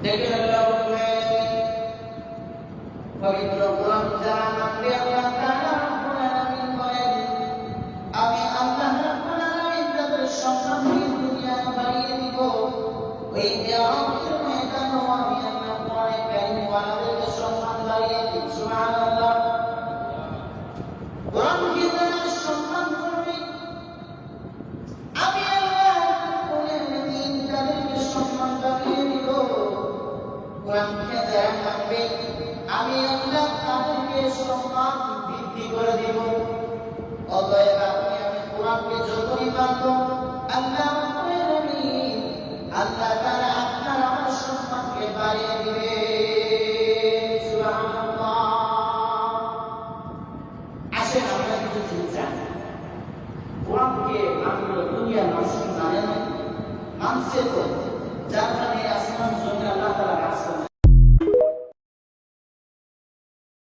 দেখেন আল্লাহ পবিত্র কোরআন যারা মানবে আল্লাহ তাআলা রাব্বুল আলামিন বলেন, আমি আল্লাহ রাব্বুল আলামিন তাদের সম্মান দিয়ে দুনিয়া বাড়িয়ে দিব। ওই কিয়ামতের ময়দানেও আমি আল্লাহ কোরআনে কারীম ওয়ালাদেরকে সম্মান বাড়িয়ে দিব। সুবহানাল্লাহ। কোরআনকে যারা সম্মান করবে আমি আল্লাহ রাব্বুল আলামিন তাদেরকে সম্মান বাড়িয়ে দিব। কোরআনকে যারা মানবে আমি আল্লাহ তাদেরকে সম্মান বৃদ্ধি করে দিব। অতএব আপনি আমি কোরআনকে যতই মানব আল্লাহ রাব্বুল আলামিন আল্লাহ